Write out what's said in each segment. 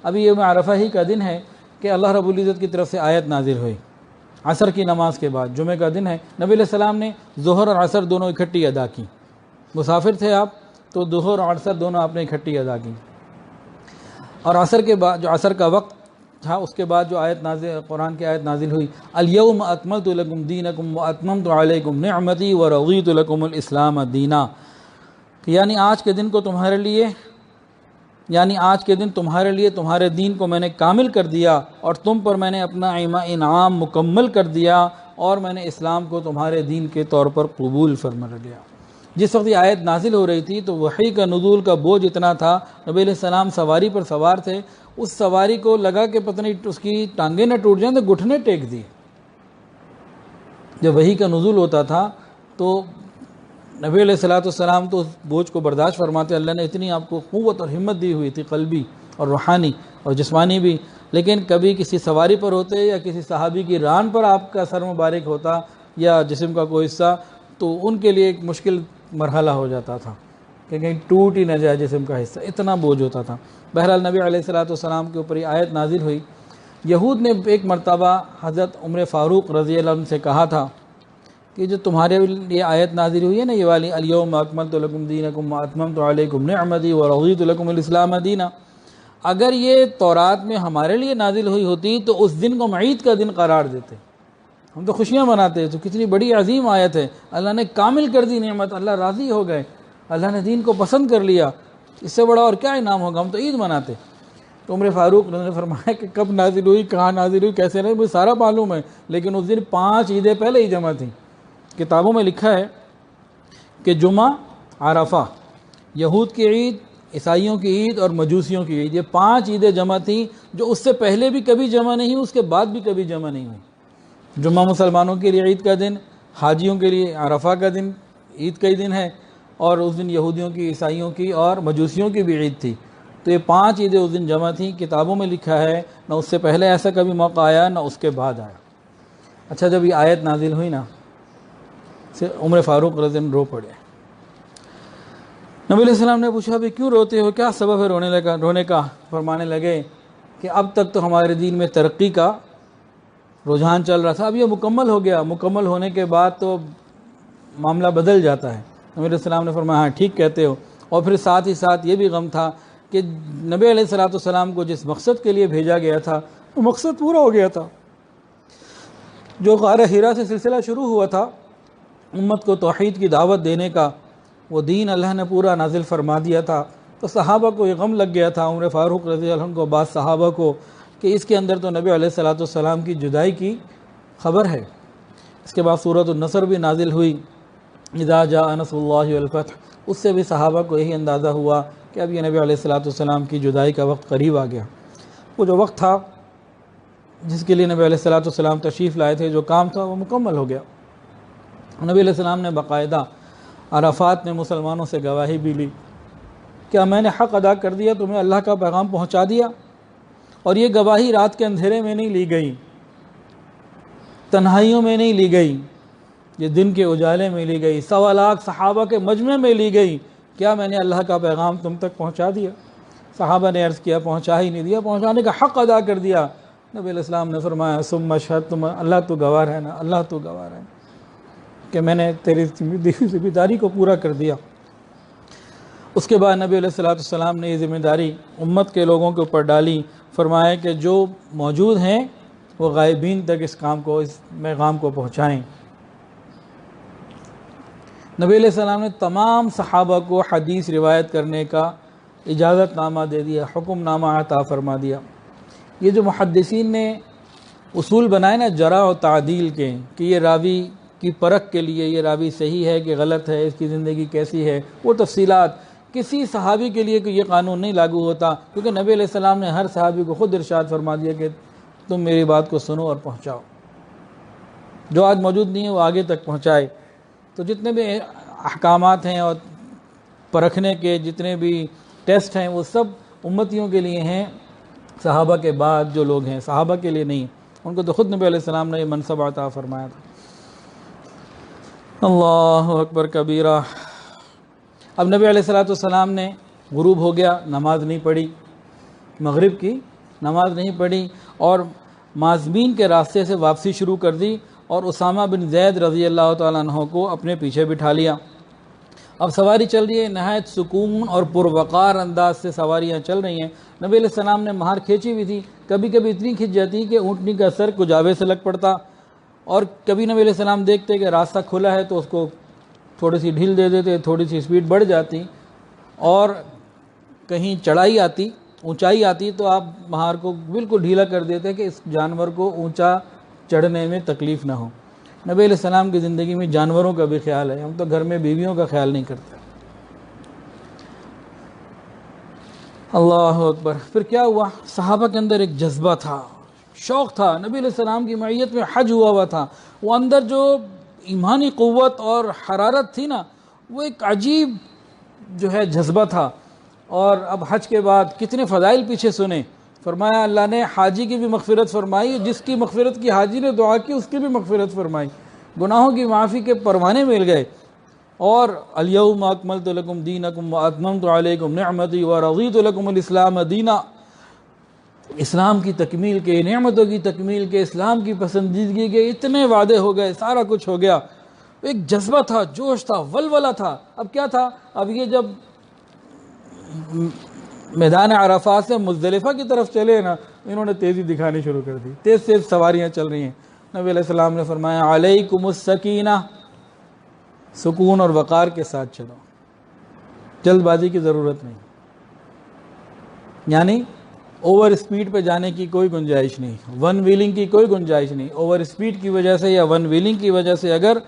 ابھی یوم عرفہ ہی کا دن ہے کہ اللہ رب العزت کی طرف سے آیت نازل ہوئی عصر کی نماز کے بعد، جمعہ کا دن ہے، نبی علیہ السلام نے ظہر اور عصر دونوں اکٹھی ادا کی. مسافر تھے آپ تو ظہر اور عصر دونوں آپ نے اکٹھی ادا کی. اور عصر کے بعد جو عصر کا وقت تھا اس کے بعد جو آیت نازل، قرآن کی آیت نازل ہوئی، الیوم اکملت لکم دینکم واتممت علیکم نعمتی ورضیت لکم الاسلام دینا. یعنی آج کے دن تمہارے لیے تمہارے دین کو میں نے کامل کر دیا اور تم پر میں نے اپنا انعام مکمل کر دیا اور میں نے اسلام کو تمہارے دین کے طور پر قبول فرما لیا. جس وقت یہ آیت نازل ہو رہی تھی تو وحی کا نزول کا بوجھ اتنا تھا، نبی علیہ السلام سواری پر سوار تھے، اس سواری کو لگا کہ پتہ نہیں اس کی ٹانگیں نہ ٹوٹ جائیں تو گھٹنے ٹیک دیے. جب وحی کا نزول ہوتا تھا تو نبی علیہ السلام تو اس بوجھ کو برداشت فرماتے. اللہ نے اتنی آپ کو قوت اور ہمت دی ہوئی تھی، قلبی اور روحانی اور جسمانی بھی، لیکن کبھی کسی سواری پر ہوتے یا کسی صحابی کی ران پر آپ کا سر مبارک ہوتا یا جسم کا کوئی حصہ تو ان کے لیے ایک مشکل مرحلہ ہو جاتا تھا کہ کہیں ٹوٹ ہی نہ جائے جسم کا حصہ، اتنا بوجھ ہوتا تھا. بہرحال نبی علیہ السلام کے اوپر یہ آیت نازل ہوئی. یہود نے ایک مرتبہ حضرت عمر فاروق رضی اللہ عنہ سے کہا تھا کہ جو تمہارے لیے آیت نازل ہوئی ہے نا یہ والی الیوم اکملت لکم دینکم واتممت علیکم نعمتی ورضیت لکم الاسلام دینا، اگر یہ تورات میں ہمارے لیے نازل ہوئی ہوتی تو اس دن کو ہم عید کا دن قرار دیتے، ہم تو خوشیاں مناتے. تو کتنی بڑی عظیم آیت ہے، اللہ نے کامل کر دی نعمت، اللہ راضی ہو گئے، اللہ نے دین کو پسند کر لیا، اس سے بڑا اور کیا انعام ہوگا، ہم تو عید مناتے. تو عمر فاروق نے فرمایا کہ کب نازل ہوئی، کہاں نازل ہوئی، کیسے نہیں، مجھے سارا معلوم ہے، لیکن اس دن 5 عیدیں پہلے ہی جمع تھیں. کتابوں میں لکھا ہے کہ جمعہ، عرفہ، یہود کی عید، عیسائیوں کی عید اور مجوسیوں کی عید، یہ 5 عیدیں جمع تھیں جو اس سے پہلے بھی کبھی جمع نہیں ہوئی، اس کے بعد بھی کبھی جمع نہیں ہوئی. جمعہ مسلمانوں کے لیے عید کا دن، حاجیوں کے لیے عرفہ کا دن عید کا ہی دن ہے، اور اس دن یہودیوں کی، عیسائیوں کی اور مجوسیوں کی بھی عید تھی. تو یہ 5 عیدیں اس دن جمع تھیں. کتابوں میں لکھا ہے نہ اس سے پہلے ایسا کبھی موقع آیا نہ اس کے بعد آیا. اچھا جب یہ آیت نازل ہوئی نا عمر فاروق رضی اللہ عنہ رو پڑے. نبی علیہ السلام نے پوچھا بھی کیوں روتے ہو، کیا سبب ہے رونے کا؟ فرمانے لگے کہ اب تک تو ہمارے دین میں ترقی کا رجحان چل رہا تھا، اب یہ مکمل ہو گیا، مکمل ہونے کے بعد تو معاملہ بدل جاتا ہے. نبی علیہ السلام نے فرمایا ہاں ٹھیک کہتے ہو. اور پھر ساتھ ہی ساتھ یہ بھی غم تھا کہ نبی علیہ السلام کو جس مقصد کے لیے بھیجا گیا تھا وہ مقصد پورا ہو گیا تھا. جو غار حرا سے سلسلہ شروع ہوا تھا امت کو توحید کی دعوت دینے کا، وہ دین اللہ نے پورا نازل فرما دیا تھا. تو صحابہ کو یہ غم لگ گیا تھا، عمر فاروق رضی اللہ عنہ کو، بعض صحابہ کو، کہ اس کے اندر تو نبی علیہ السلام کی جدائی کی خبر ہے. اس کے بعد سورۃ النصر بھی نازل ہوئی، اذا جاء نصر اللہ والفتح. اس سے بھی صحابہ کو یہی اندازہ ہوا کہ اب یہ نبی علیہ السلام کی جدائی کا وقت قریب آ گیا. وہ جو وقت تھا جس کے لیے نبی علیہ السلام تشریف لائے تھے، جو کام تھا وہ مکمل ہو گیا. نبی علیہ السلام نے باقاعدہ عرفات میں مسلمانوں سے گواہی بھی لی، کیا میں نے حق ادا کر دیا، تمہیں اللہ کا پیغام پہنچا دیا؟ اور یہ گواہی رات کے اندھیرے میں نہیں لی گئی، تنہائیوں میں نہیں لی گئی، یہ دن کے اجالے میں لی گئی، 1.25 لاکھ صحابہ کے مجمع میں لی گئی. کیا میں نے اللہ کا پیغام تم تک پہنچا دیا؟ صحابہ نے عرض کیا پہنچا ہی نہیں دیا، پہنچانے کا حق ادا کر دیا. نبی علیہ السلام نے فرمایا ثم اشہد، تم اللہ تو گواہ ہے نا، اللہ تو گواہ ہے کہ میں نے تیری ذمہ داری کو پورا کر دیا. اس کے بعد نبی علیہ السلام نے یہ ذمہ داری امت کے لوگوں کے اوپر ڈالی. فرمایا کہ جو موجود ہیں وہ غائبین تک اس پیغام کو پہنچائیں. نبی علیہ السلام نے تمام صحابہ کو حدیث روایت کرنے کا اجازت نامہ دے دیا، حکم نامہ عطا فرما دیا. یہ جو محدثین نے اصول بنائے نا جرح و تعدیل کے، کہ یہ راوی کی پرکھ کے لیے یہ راوی صحیح ہے کہ غلط ہے، اس کی زندگی کیسی ہے، وہ تفصیلات کسی صحابی کے لیے یہ قانون نہیں لاگو ہوتا، کیونکہ نبی علیہ السلام نے ہر صحابی کو خود ارشاد فرما دیا کہ تم میری بات کو سنو اور پہنچاؤ، جو آج موجود نہیں ہے وہ آگے تک پہنچائے. تو جتنے بھی احکامات ہیں اور پرکھنے کے جتنے بھی ٹیسٹ ہیں وہ سب امتیوں کے لیے ہیں، صحابہ کے بعد جو لوگ ہیں صحابہ کے لیے نہیں. ان کو تو خود نبی علیہ السلام نے یہ منصب عطا فرمایا تھا. اللہ اکبر کبیرہ. اب نبی علیہ السلام نے غروب ہو گیا، نماز نہیں پڑھی، مغرب کی نماز نہیں پڑھی اور مازبین کے راستے سے واپسی شروع کر دی اور اسامہ بن زید رضی اللہ تعالیٰ عنہ کو اپنے پیچھے بٹھا لیا۔ اب سواری چل رہی ہے، نہایت سکون اور پروقار انداز سے سواریاں چل رہی ہیں۔ نبی علیہ السلام نے مہار کھینچی ہوئی تھی، کبھی کبھی اتنی کھنچ جاتی کہ اونٹنی کا سر کجاوے سے لگ پڑتا، اور کبھی نبی علیہ السلام دیکھتے کہ راستہ کھلا ہے تو اس کو تھوڑی سی ڈھیل دے دیتے، تھوڑی سی سپیڈ بڑھ جاتی، اور کہیں چڑھائی آتی، اونچائی آتی تو آپ مہار کو بالکل ڈھیلا کر دیتے کہ اس جانور کو اونچا چڑھنے میں تکلیف نہ ہو۔ نبی علیہ السلام کی زندگی میں جانوروں کا بھی خیال ہے، ہم تو گھر میں بیویوں کا خیال نہیں کرتے۔ اللہ اکبر۔ پھر کیا ہوا؟ صحابہ کے اندر ایک جذبہ تھا، شوق تھا، نبی علیہ السلام کی معیت میں حج ہوا تھا، وہ اندر جو ایمانی قوت اور حرارت تھی نا، وہ ایک عجیب جو ہے جذبہ تھا۔ اور اب حج کے بعد کتنے فضائل پیچھے سنے، فرمایا اللہ نے حاجی کی بھی مغفرت فرمائی، جس کی مغفرت کی حاجی نے دعا کی اس کی بھی مغفرت فرمائی، گناہوں کی معافی کے پروانے مل گئے۔ اور الیوم اکملت لکم دینکم واتممت علیکم نعمتی ورضیت لکم الاسلام دینا، اسلام کی تکمیل کے، نعمتوں کی تکمیل کے، اسلام کی پسندیدگی کے اتنے وعدے ہو گئے، سارا کچھ ہو گیا۔ ایک جذبہ تھا، جوش تھا، ولولہ تھا۔ اب کیا تھا؟ اب یہ جب میدان عرفات سے مزدلفہ کی طرف چلے نا، انہوں نے تیزی دکھانی شروع کر دی، تیز تیز سواریاں چل رہی ہیں۔ نبی علیہ السلام نے فرمایا علیکم السکینہ، سکون اور وقار کے ساتھ چلو، جلد بازی کی ضرورت نہیں، یعنی اوور اسپیڈ پہ جانے کی کوئی گنجائش نہیں، ون ویلنگ کی کوئی گنجائش نہیں۔ اوور اسپیڈ کی وجہ سے یا ون ویلنگ کی وجہ سے اگر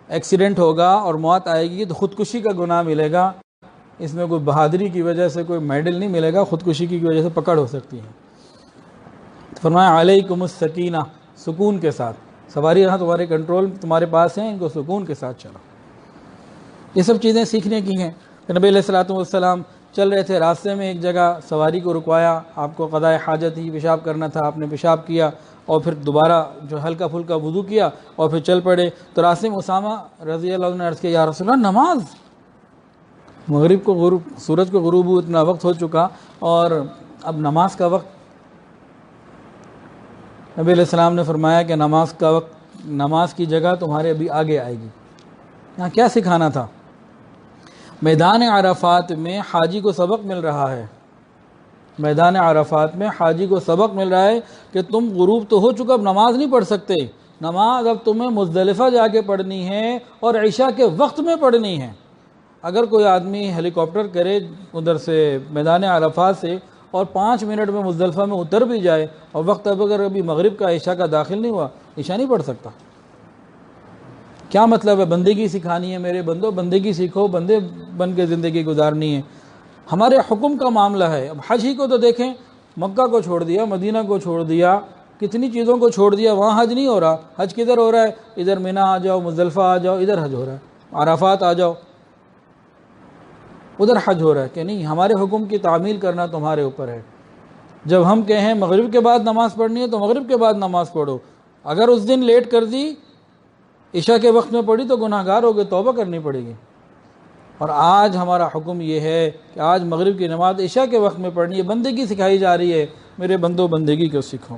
ایکسیڈنٹ ہوگا اور موت آئے گی تو خودکشی کا گناہ ملے گا، اس میں کوئی بہادری کی وجہ سے کوئی میڈل نہیں ملے گا، خودکشی کی وجہ سے پکڑ ہو سکتی ہے۔ فرمایا علیکم السکینہ، سکون کے ساتھ سواری، یہاں تمہارے کنٹرول تمہارے پاس ہیں، ان کو سکون کے ساتھ چلو۔ یہ سب چیزیں سیکھنے کی ہیں۔ نبی علیہ السلام چل رہے تھے، راستے میں ایک جگہ سواری کو رکوایا، آپ کو قضاء حاجت ہی، پیشاب کرنا تھا، آپ نے پیشاب کیا اور پھر دوبارہ جو ہلکا پھلکا وضو کیا اور پھر چل پڑے۔ تو راستے میں اسامہ رضی اللہ عنہ نے عرض کیا یا رسول اللہ نماز، مغرب کو غروب، سورج کو غروب ہو، اتنا وقت ہو چکا اور اب نماز کا وقت۔ نبی علیہ السلام نے فرمایا کہ نماز کا وقت، نماز کی جگہ تمہارے ابھی آگے آئے گی۔ یہاں کیا سکھانا تھا؟ میدان عرفات میں حاجی کو سبق مل رہا ہے، میدان عرفات میں حاجی کو سبق مل رہا ہے کہ تم غروب تو ہو چکا، اب نماز نہیں پڑھ سکتے، نماز اب تمہیں مزدلفہ جا کے پڑھنی ہے اور عشاء کے وقت میں پڑھنی ہے۔ اگر کوئی آدمی ہیلی کاپٹر کرے ادھر سے میدان عرفات سے اور 5 منٹ میں مزدلفہ میں اتر بھی جائے اور وقت اب اگر ابھی مغرب کا عشاء کا داخل نہیں ہوا، عشاء نہیں پڑھ سکتا۔ کیا مطلب ہے؟ بندگی سکھانی ہے، میرے بندو بندگی سیکھو، بندے بن کے زندگی گزارنی ہے۔ ہمارے حکم کا معاملہ ہے۔ اب حج ہی کو تو دیکھیں، مکہ کو چھوڑ دیا، مدینہ کو چھوڑ دیا، کتنی چیزوں کو چھوڑ دیا، وہاں حج نہیں ہو رہا۔ حج کدھر ہو رہا ہے؟ ادھر منی آ جاؤ، مزدلفہ آ جاؤ، ادھر حج ہو رہا ہے، عرفات آ جاؤ، ادھر حج ہو رہا ہے کہ نہیں؟ ہمارے حکم کی تعمیل کرنا تمہارے اوپر ہے۔ جب ہم کہیں مغرب کے بعد نماز پڑھنی ہے تو مغرب کے بعد نماز پڑھو، اگر اس دن لیٹ کر دی، عشاء کے وقت میں پڑھی تو گناہ گار ہوگے، توبہ کرنی پڑے گی۔ اور آج ہمارا حکم یہ ہے کہ آج مغرب کی نماز عشاء کے وقت میں پڑھنی ہے، بندگی سکھائی جا رہی ہے، میرے بندو بندگی کو سیکھو۔